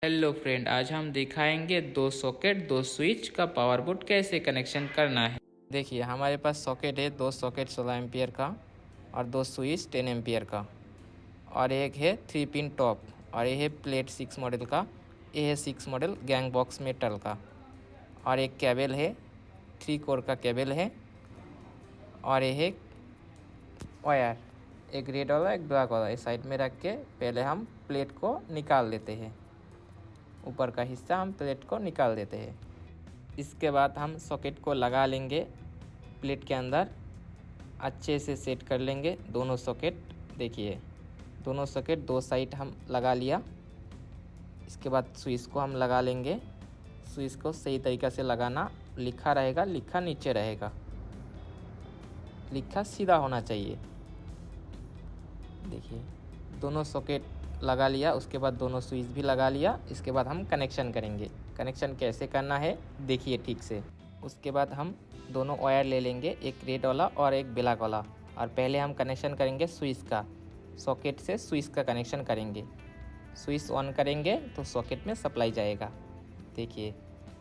Hello friend, आज हम दिखाएंगे दो सॉकेट दो स्विच का पावर बोर्ड कैसे कनेक्शन करना है। देखिए हमारे पास सॉकेट है, दो सॉकेट 16 एम्पियर का और दो स्विच 10 एम्पियर का, और एक है 3 पिन टॉप, और ये है प्लेट 6 मॉडल का, ये है 6 मॉडल गैंग बॉक्स मेटल का, और एक केबल है 3 कोर का केबल है, और ये है वायर, एक रेड वाला एक ब्लैक वाला। इस साइड में रख के पहले हम प्लेट को निकाल लेते हैं, ऊपर का हिस्सा हम प्लेट को निकाल देते हैं। इसके बाद हम सॉकेट को लगा लेंगे प्लेट के अंदर, अच्छे से सेट कर लेंगे दोनों सॉकेट। देखिए दोनों सॉकेट दो साइड हम लगा लिया। इसके बाद स्विच को हम लगा लेंगे। स्विच को सही तरीक़ा से लगाना, लिखा रहेगा, लिखा नीचे रहेगा, लिखा सीधा होना चाहिए। देखिए दोनों सॉकेट लगा लिया, उसके बाद दोनों स्विच भी लगा लिया। इसके बाद हम कनेक्शन करेंगे। कनेक्शन कैसे करना है देखिए ठीक से। उसके बाद हम दोनों वायर ले लेंगे, एक रेड वाला और एक ब्लैक वाला, और पहले हम कनेक्शन करेंगे स्विच का। सॉकेट से स्विच का कनेक्शन करेंगे। स्विच ऑन करेंगे तो सॉकेट में सप्लाई जाएगा। देखिए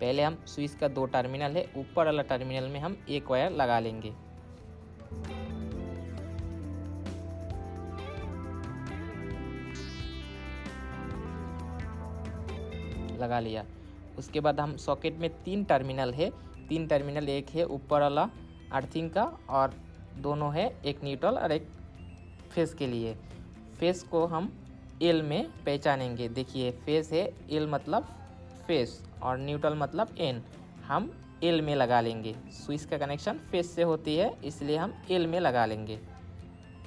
पहले हम स्विच का दो टर्मिनल है, ऊपर वाला टर्मिनल में हम एक वायर लगा लेंगे। लगा लिया। उसके बाद हम सॉकेट में 3 टर्मिनल है, 3 टर्मिनल, एक है ऊपर वाला अर्थिंग का और दोनों है एक न्यूट्रल और एक फेस के लिए। फेस को हम एल में पहचानेंगे। देखिए फेस है, एल मतलब फेस और न्यूट्रल मतलब एन, हम एल में लगा लेंगे। स्विच का कनेक्शन फेस से होती है, इसलिए हम एल में लगा लेंगे।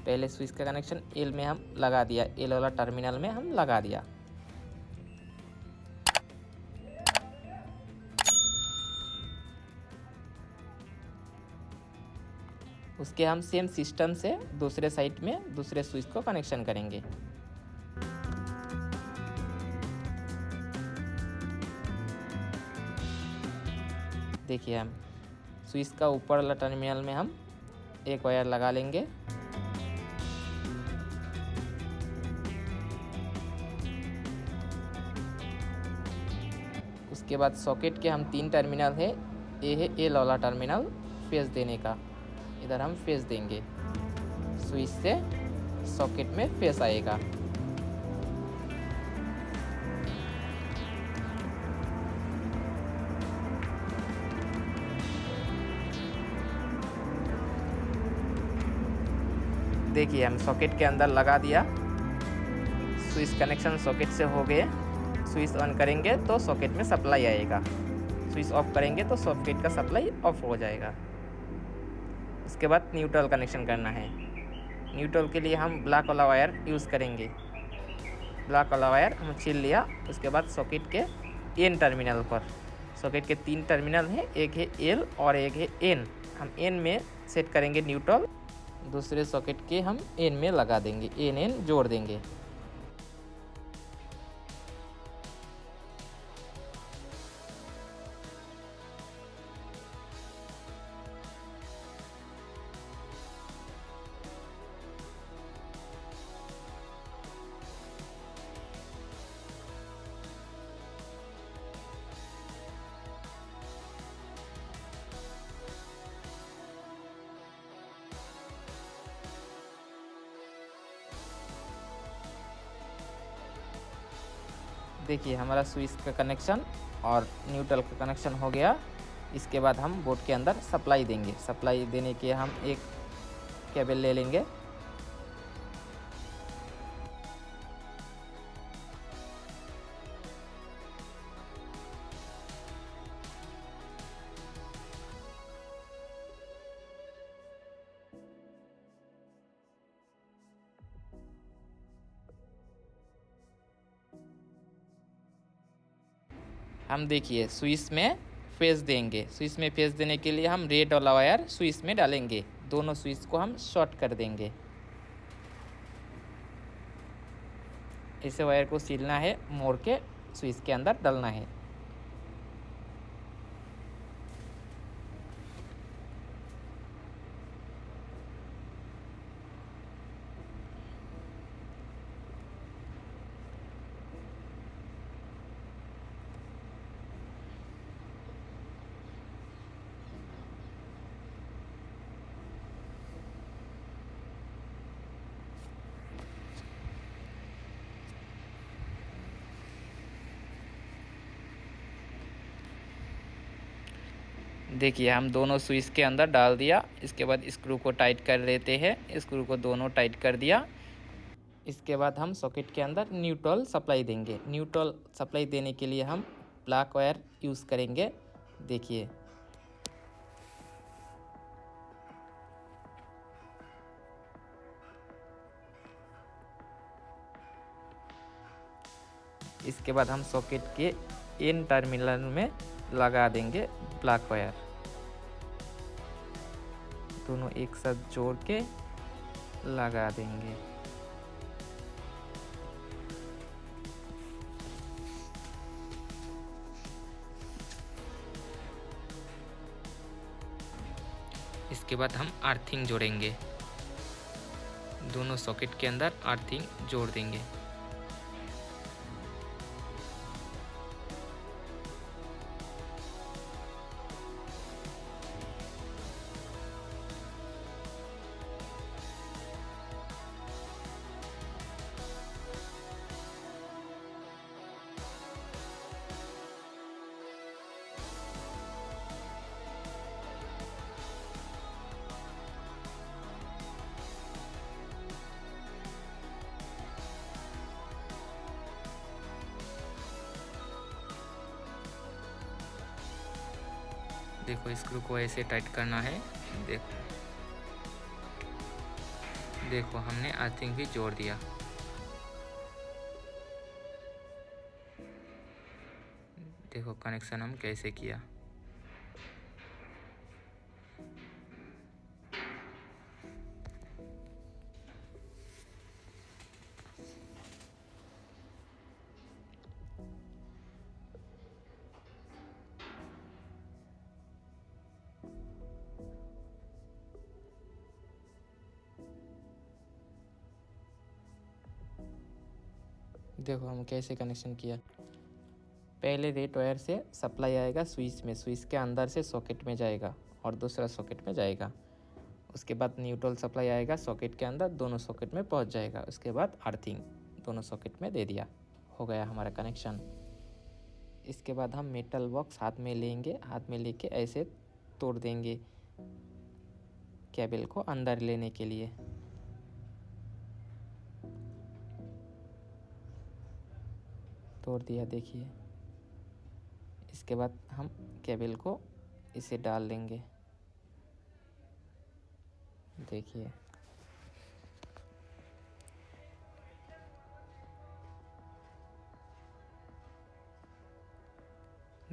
पहले स्विच का कनेक्शन एल में हम लगा दिया, एल वाला टर्मिनल में हम लगा दिया। उसके हम सेम सिस्टम से दूसरे साइड में दूसरे स्विच को कनेक्शन करेंगे। देखिए हम स्विच का ऊपर वाला टर्मिनल में हम एक वायर लगा लेंगे। उसके बाद सॉकेट के हम 3 टर्मिनल है, ए है एल वाला टर्मिनल फेस देने का, इधर हम फेस देंगे। स्विच से सॉकेट में फेस आएगा। देखिए हम सॉकेट के अंदर लगा दिया। स्विच कनेक्शन सॉकेट से हो गए। स्विच ऑन करेंगे तो सॉकेट में सप्लाई आएगा, स्विच ऑफ करेंगे तो सॉकेट का सप्लाई ऑफ हो जाएगा। उसके बाद न्यूट्रल कनेक्शन करना है। न्यूट्रल के लिए हम ब्लैक वाला वायर यूज़ करेंगे। ब्लैक वाला वायर हम छील लिया। उसके बाद सॉकेट के एन टर्मिनल पर, सॉकेट के 3 टर्मिनल हैं, एक है एल और एक है एन, हम एन में सेट करेंगे न्यूट्रल। दूसरे सॉकेट के हम एन में लगा देंगे, एन एन जोड़ देंगे। देखिए हमारा स्विच का कनेक्शन और न्यूट्रल का कनेक्शन हो गया। इसके बाद हम बोर्ड के अंदर सप्लाई देंगे। सप्लाई देने के हम एक केबल ले लेंगे। हम देखिए स्विच में फेस देंगे। स्विच में फेस देने के लिए हम रेड वाला वायर स्विच में डालेंगे। दोनों स्विच को हम शॉर्ट कर देंगे। इसे वायर को सीलना है, मोड़ के स्विच के अंदर डालना है। देखिए हम दोनों स्विच के अंदर डाल दिया। इसके बाद स्क्रू को टाइट कर लेते हैं। स्क्रू को दोनों टाइट कर दिया। इसके बाद हम सॉकेट के अंदर न्यूट्रल सप्लाई देंगे। न्यूट्रल सप्लाई देने के लिए हम ब्लैक वायर यूज़ करेंगे। देखिए इसके बाद हम सॉकेट के इन टर्मिनल में लगा देंगे ब्लैक वायर। दोनों एक साथ जोड़ के लगा देंगे। इसके बाद हम अर्थिंग जोड़ेंगे। दोनों सॉकेट के अंदर अर्थिंग जोड़ देंगे। देखो स्क्रू को ऐसे टाइट करना है। देखो हमने अर्थिंग भी जोड़ दिया। देखो कनेक्शन हम कैसे किया। देखो हम कैसे कनेक्शन किया। पहले रेड वायर से सप्लाई आएगा स्विच में, स्विच के अंदर से सॉकेट में जाएगा और दूसरा सॉकेट में जाएगा। उसके बाद न्यूट्रल सप्लाई आएगा सॉकेट के अंदर, दोनों सॉकेट में पहुंच जाएगा। उसके बाद अर्थिंग दोनों सॉकेट में दे दिया, हो गया हमारा कनेक्शन। इसके बाद हम मेटल बॉक्स हाथ में लेंगे। हाथ में लेके ऐसे तोड़ देंगे केबल को अंदर लेने के लिए। तोड़ दिया देखिए। इसके बाद हम केबल को इसे डाल देंगे। देखिए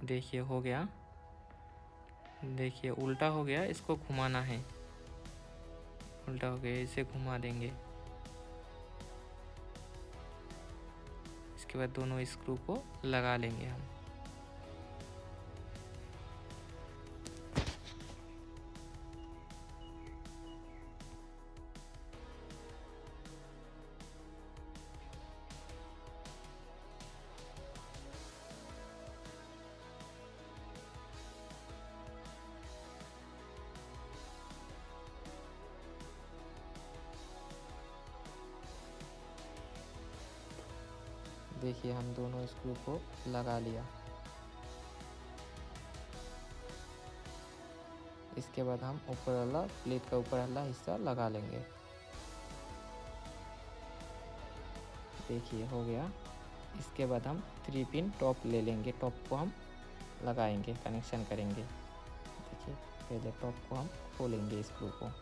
देखिए हो गया। देखिए उल्टा हो गया, इसको घुमाना है। उल्टा हो गया, इसे घुमा देंगे। इसके बाद दोनों स्क्रू को लगा लेंगे हम। देखिए हम दोनों स्क्रू को लगा लिया। इसके बाद हम ऊपर वाला प्लेट का ऊपर वाला हिस्सा लगा लेंगे। देखिए हो गया। इसके बाद हम 3 पिन टॉप ले लेंगे। टॉप को हम लगाएंगे, कनेक्शन करेंगे। देखिए पहले टॉप को हम खोलेंगे स्क्रू को।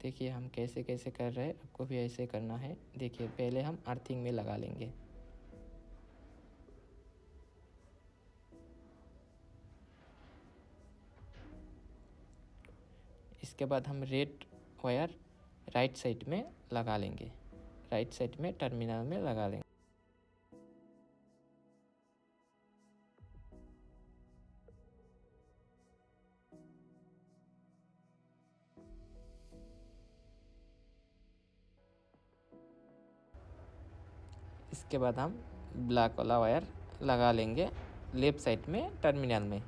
देखिए हम कैसे कैसे कर रहे हैं, आपको भी ऐसे करना है। देखिए पहले हम अर्थिंग में लगा लेंगे। इसके बाद हम रेड वायर राइट साइड में लगा लेंगे। राइट साइड में टर्मिनल में लगा लेंगे। इसके बाद हम ब्लैक वाला वायर लगा लेंगे लेफ्ट साइड में टर्मिनल में।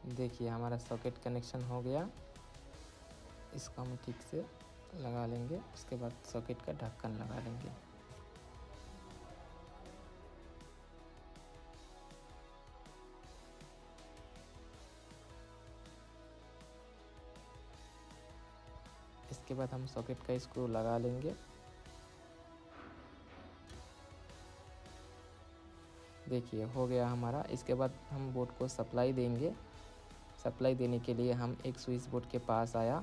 देखिए हमारा सॉकेट कनेक्शन हो गया। इसको हम ठीक से लगा लेंगे। उसके बाद सॉकेट का ढक्कन लगा लेंगे। इसके बाद हम सॉकेट का स्क्रू लगा लेंगे। देखिए हो गया हमारा। इसके बाद हम बोर्ड को सप्लाई देंगे। सप्लाई देने के लिए हम एक स्विच बोर्ड के पास आया।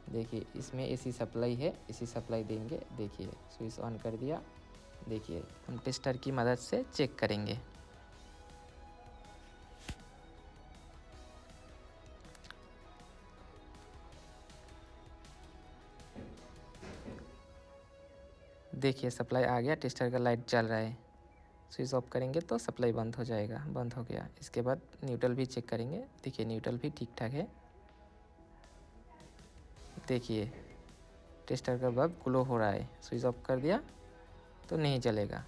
देखिए इसमें एसी सप्लाई है, एसी सप्लाई देंगे। देखिए स्विच ऑन कर दिया। देखिए हम टेस्टर की मदद से चेक करेंगे। देखिए सप्लाई आ गया, टेस्टर का लाइट जल रहा है। स्विच ऑफ करेंगे तो सप्लाई बंद हो जाएगा, बंद हो गया। इसके बाद न्यूट्रल भी चेक करेंगे। देखिए न्यूट्रल भी ठीक ठाक है। देखिए टेस्टर का बल्ब ग्लो हो रहा है। स्विच ऑफ कर दिया तो नहीं जलेगा।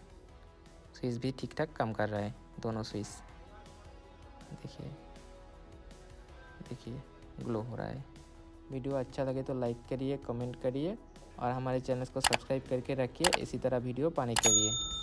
स्विच भी ठीक ठाक काम कर रहा है, दोनों स्विच। देखिए देखिए ग्लो हो रहा है। वीडियो अच्छा लगे तो लाइक करिए, कमेंट करिए और हमारे चैनल को सब्सक्राइब करके रखिए इसी तरह वीडियो पाने के लिए।